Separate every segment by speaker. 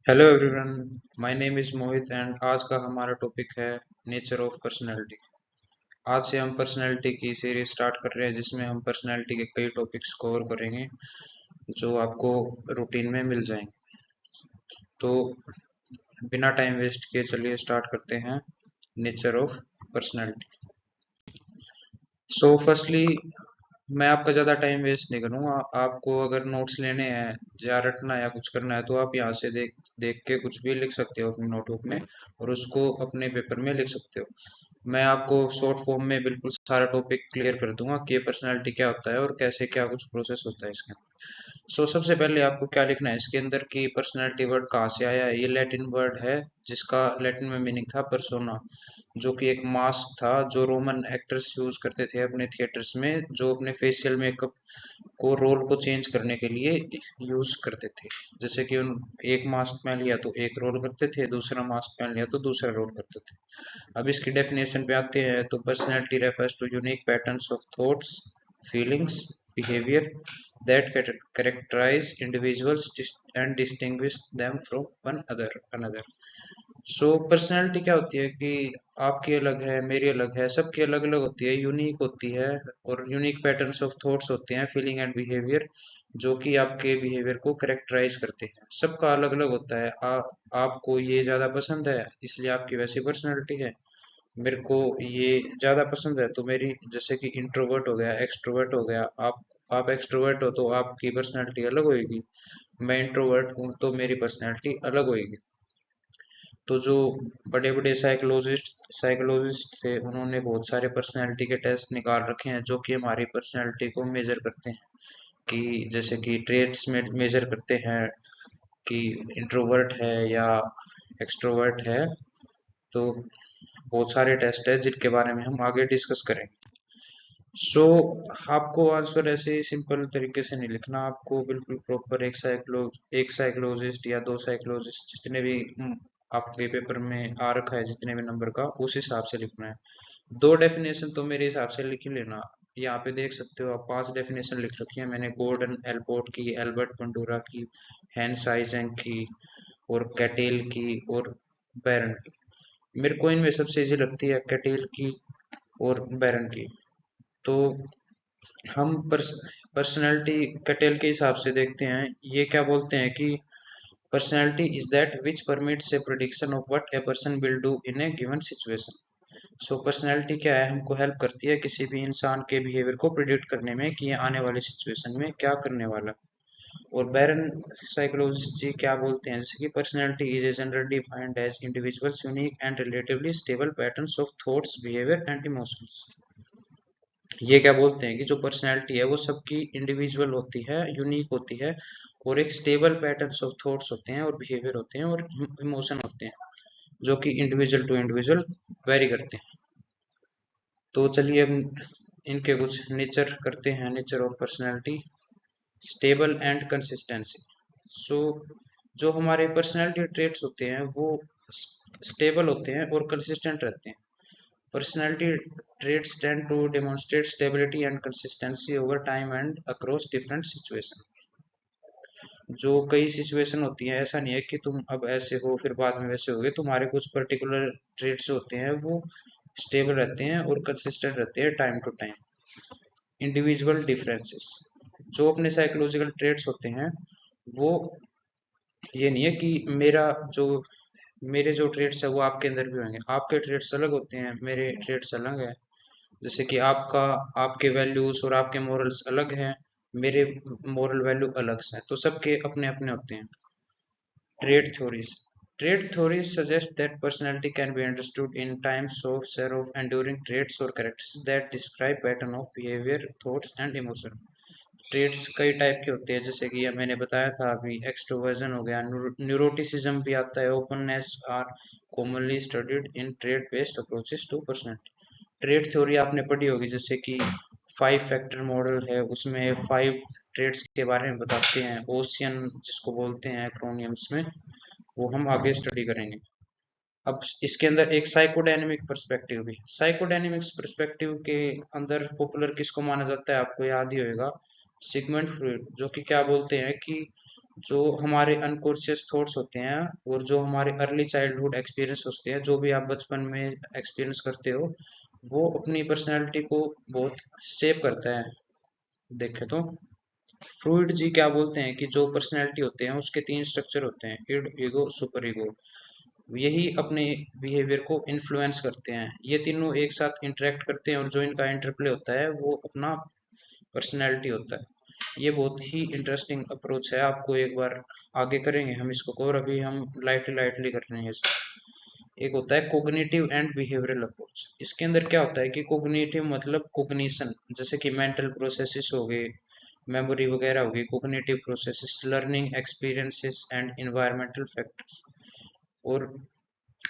Speaker 1: Hello everyone, my name is Mohit and आज का हमारा टॉपिक है नेचर ऑफ पर्सनैलिटी। आज से हम पर्सनैलिटी की सीरीज स्टार्ट कर रहे हैं जिसमें हम पर्सनैलिटी के कई टॉपिक्स कवर करेंगे जो आपको रूटीन में मिल जाएंगे। तो बिना टाइम वेस्ट किए चलिए स्टार्ट करते हैं nature of personality. So firstly मैं आपका ज़्यादा टाइम वेस्ट नहीं करूँगा। आपको अगर नोट्स लेने हैं या रटना है या कुछ करना है तो आप यहाँ से देख देख के कुछ भी लिख सकते हो अपनी नोटबुक में और उसको अपने पेपर में लिख सकते हो। मैं आपको शॉर्ट फॉर्म में बिल्कुल सारा टॉपिक क्लियर कर दूंगा कि ये पर्सनैलिटी क्या होता है और कैसे क्या कुछ प्रोसेस होता है इसके अंदर। सबसे पहले आपको क्या लिखना है इसके अंदर कि पर्सनैलिटी वर्ड कहाँ से आया है। ये लैटिन वर्ड है जिसका लैटिन में मीनिंग था पर्सोना, जो कि एक मास्क था जो रोमन एक्टर्स यूज करते थे अपने थिएटर्स में, जो अपने फेशियल मेकअप को रोल को चेंज करने के लिए यूज करते थे। जैसे कि उन एक मास्क पहन लिया तो एक रोल करते थे, दूसरा मास्क पहन लिया तो दूसरा रोल करते थे। अब इसकी डेफिनेशन पे आते हैं तो personality refers to unique patterns of thoughts, feelings, behaviour that characterize individuals and distinguish them from one another. Personality क्या होती है कि आपकी अलग है, मेरी अलग है, सबकी अलग अलग होती है, यूनिक होती है। और यूनिक पैटर्न्स ऑफ थॉट्स होते हैं, फीलिंग एंड बिहेवियर, जो कि आपके बिहेवियर को करेक्टराइज करते हैं। सबका अलग अलग होता है। आपको ये ज़्यादा पसंद है इसलिए आपकी वैसी पर्सनैलिटी है। मेरे को ये ज़्यादा पसंद है तो मेरी, जैसे कि इंट्रोवर्ट हो गया, एक्सट्रोवर्ट हो गया। आप एक्सट्रोवर्ट हो तो आपकी पर्सनैलिटी अलग होएगी, मैं इंट्रोवर्ट हूँ तो मेरी पर्सनैलिटी अलग होएगी। तो जो बड़े बड़े साइकोलॉजिस्ट थे उन्होंने बहुत सारे पर्सनैलिटी के टेस्ट निकाल रखे हैं जो कि हमारी पर्सनैलिटी को मेजर करते हैं। कि जैसे कि ट्रेट्स में मेजर करते हैं कि इंट्रोवर्ट है या एक्सट्रोवर्ट है। तो बहुत सारे टेस्ट है जिनके बारे में हम आगे डिस्कस करेंगे। सो आपको आंसर ऐसे ही सिंपल तरीके से नहीं लिखना, आपको बिल्कुल प्रॉपर एक साइकोलॉजिस्ट या दो साइकोलॉजिस्ट जितने भी आपके पेपर में आ रखा है, जितने भी नंबर का, उस हिसाब से लिखना है। दो डेफिनेशन तो मेरे हिसाब से लिख ही लेना। यहाँ पे देख सकते हो आप, 5 डेफिनेशन लिख रखी है मैंने, गॉर्डन एल्पोर्ट की, एल्बर्ट बंडूरा की, हैंस आइजेंक की और कैटेल की और बैरन की। मेरे को इनमें सबसे इजी लगती है कैटेल की और बैरन की। तो हम पर्सनैलिटी कैटेल के हिसाब से देखते हैं। ये क्या बोलते हैं कि personality is that which permits A prediction of what a person will do in A given situation. Personality क्या है, हमको हेल्प करती है किसी भी इंसान के बिहेवियर को प्रिडिक्ट करने में कि ये आने वाले सिचुएशन में क्या करने वाला। और बैरन साइकोलॉजिस्ट जी क्या बोलते हैं, जैसे कि personality is a generally defined as individuals unique and relatively stable patterns of thoughts, behaviour and emotions. ये क्या बोलते हैं कि जो पर्सनैलिटी है वो सबकी इंडिविजुअल होती है, यूनिक होती है, और एक स्टेबल पैटर्न्स ऑफ थॉट्स होते हैं और बिहेवियर होते हैं और इमोशन होते हैं, जो कि इंडिविजुअल टू इंडिविजुअल वेरी करते हैं। तो चलिए हम इनके कुछ नेचर करते हैं, nature of personality. Stable and consistency. So जो हमारे पर्सनैलिटी ट्रेट्स होते हैं वो स्टेबल होते हैं और कंसिस्टेंट रहते हैं। Personality traits tend to demonstrate stability and consistency over time and across different situations. जो कई सिचुएशन होती हैं, ऐसा नहीं है कि तुम अब ऐसे हो फिर बाद में वैसे होगे। तुम्हारे कुछ पर्टिकुलर ट्रेट्स होते हैं वो स्टेबल रहते हैं और कंसिस्टेंट रहते हैं time to time. Individual differences. जो अपने साइकोलॉजिकल ट्रेट्स होते हैं वो, ये नहीं है कि मेरे जो ट्रेट्स है वो आपके अंदर भी होंगे। आपके ट्रेट्स अलग होते हैं, मेरे ट्रेट्स अलग है। जैसे कि आपके वैल्यूज और आपके मोरल्स अलग हैं, मेरे मोरल वैल्यू अलग हैं। तो सबके अपने अपने होते हैं। Trait theories. Trait theories suggest that personality can be understood in terms of set of enduring traits और characters that describe pattern of behaviour, thoughts and emotion. Traits कई टाइप के होते हैं, जैसे कि ये मैंने बताया था अभी, एक्सट्रोवर्जन हो गया, न्यूरोटिसिज्म भी आता है, openness are commonly studied in trait based approaches to personality. Trait theory आपने पढ़ी होगी, जैसे कि 5 फैक्टर मॉडल है, उसमें 5 ट्रेड्स के बारे में बताते हैं, ओशियन जिसको बोलते हैं एक्रोनियम्स में, वो हम आगे स्टडी करेंगे। अब इसके अंदर एक साइकोडायनेमिक पर्सपेक्टिव भी। साइकोडायनेमिक्स पर्सपेक्टिव के अंदर पॉपुलर किसको माना जाता है, आपको याद ही होगा, सिगमंड फ्रॉइड, जो कि क्या बोलते हैं कि जो हमारे अनकॉन्शियस थॉट्स होते हैं और जो हमारे अर्ली चाइल्डहुड एक्सपीरियंस होते हैं, जो भी आप बचपन में एक्सपीरियंस करते हो, वो अपनी पर्सनैलिटी को बहुत शेप करता है। देखें तो फ्रूइड जी क्या बोलते हैं कि जो पर्सनैलिटी होते हैं उसके तीन स्ट्रक्चर होते हैं, इड, ईगो, सुपर ईगो। यही अपने बिहेवियर को इन्फ्लुएंस करते हैं। ये तीनों एक साथ इंटरेक्ट करते हैं और जो इनका इंटरप्ले होता है वो अपना पर्सनैलिटी होता है। ये बहुत ही इंटरेस्टिंग अप्रोच है, आपको एक बार आगे करेंगे हम इसको कवर, अभी हम लाइटली लाइटली कर रहे हैं इसको। एक होता है कोग्निटिव एंड बिहेवियरल अप्रोच। इसके अंदर क्या होता है कि कोग्निटिव मतलब कोग्निशन, जैसे कि मेंटल प्रोसेसेस हो गए, मेमोरी वगैरह होगी। Cognitive processes, learning experiences and environmental factors. और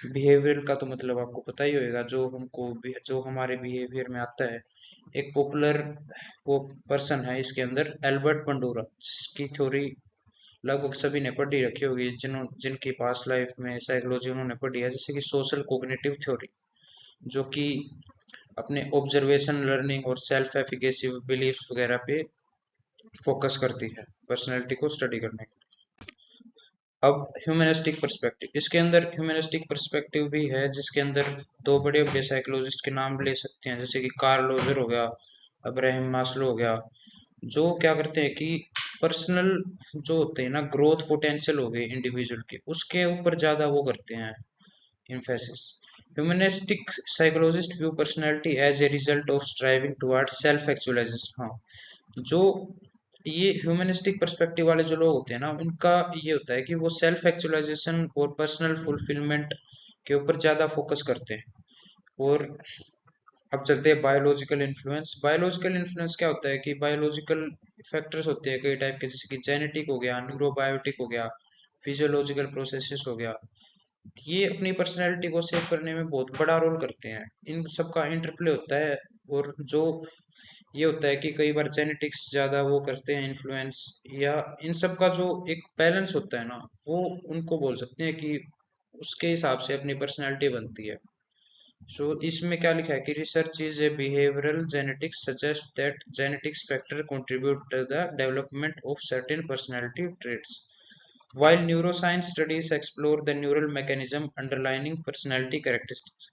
Speaker 1: बिहेवियरल का तो मतलब आपको पता ही होगा, जो हमारे बिहेवियर में आता है। एक पॉपुलर वो पर्सन है इसके अंदर, एल्बर्ट बंडूरा, जिसकी थ्योरी लगभग सभी ने पढ़ी रखी होगी, जिनकी पास्ट लाइफ में साइकोलॉजी उन्होंने पढ़ी है, जैसे कि सोशल कोग्निटिव थ्योरी, जो कि अपने ऑब्जर्वेशन, लर्निंग और सेल्फ एफिकेसी बिलीफ वगैरह पे फोकस करती है पर्सनैलिटी को स्टडी करने के। अब ह्यूमनिस्टिक पर्सपेक्टिव, इसके अंदर ह्यूमनिस्टिक पर्सपेक्टिव भी है, जिसके अंदर दो बड़े बड़े साइकोलॉजिस्ट के नाम ले सकते हैं, जैसे कि कार्ल रोजर हो गया, अब्राहम मास्लो हो गया। जो क्या करते हैं कि पर्सनल जो होते हैं ना, ग्रोथ पोटेंशियल हो गए इंडिविजुअल के, उसके ऊपर ज्यादा वो करते हैं emphasis. Humanistic psychologist view personality as a result of striving towards self actualization। हाँ, जो ये ह्यूमनिस्टिक पर्सपेक्टिव वाले जो लोग होते हैं ना, उनका ये होता है कि वो सेल्फ एक्चुअलाइजेशन और पर्सनल फुलफिलमेंट के ऊपर ज्यादा फोकस करते हैं। और अब चलते हैं बायोलॉजिकल इन्फ्लुएंस। बायोलॉजिकल इन्फ्लुएंस क्या होता है कि बायोलॉजिकल फैक्टर्स होते हैं कई टाइप के, जैसे कि जेनेटिक हो गया, न्यूरोबायोटिक हो गया, फिजियोलॉजिकल प्रोसेसेस हो गया। ये अपनी पर्सनैलिटी को सेव करने में बहुत बड़ा रोल करते हैं, इन सबका इंटरप्ले होता है। और जो ये होता है कि कई बार जेनेटिक्स ज्यादा वो करते हैं इन्फ्लुएंस, या इन सब का जो एक बैलेंस होता है ना, वो उनको बोल सकते हैं कि उसके हिसाब से अपनी पर्सनैलिटी बनती है। सो इसमें क्या लिखा है कि research is a behavioural genetics suggest that genetics factor contribute to the development of certain personality traits, while neuroscience studies explore the neural mechanism underlying personality characteristics।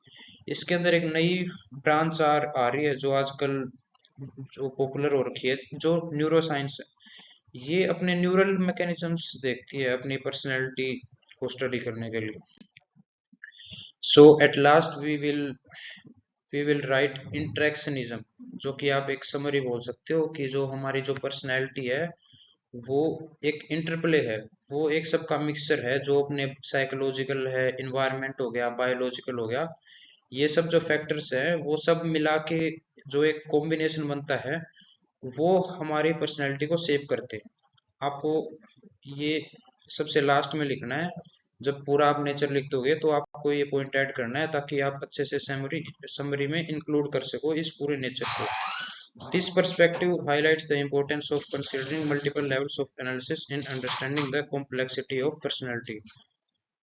Speaker 1: इसके अंदर एक नई ब्रांच आ रही है जो आजकल जो पॉपुलर हो रखी है, जो न्यूरो साइंस है। ये अपने न्यूरल मैकेनिज्म्स देखती है अपनी पर्सनैलिटी को स्टडी करने के लिए। So at last we will write interactionism, जो कि आप एक समरी बोल सकते हो कि जो हमारी जो पर्सनैलिटी है वो एक इंटरप्ले है, वो एक सबका मिक्सचर है, जो अपने साइकोलॉजिकल है, इन्वायरमेंट हो गया, बायोलॉजिकल हो गया। ये सब जो फैक्टर्स हैं वो सब मिला के जो एक कॉम्बिनेशन बनता है, वो हमारी पर्सनैलिटी को शेप करते हैं। आपको ये सबसे लास्ट में लिखना है, जब पूरा आप नेचर लिख दोगे तो आपको ये पॉइंट ऐड करना है, ताकि आप अच्छे से समरी में इंक्लूड कर सको इस पूरे नेचर को। This perspective highlights the importance of considering multiple levels of analysis in understanding the complexity of personality।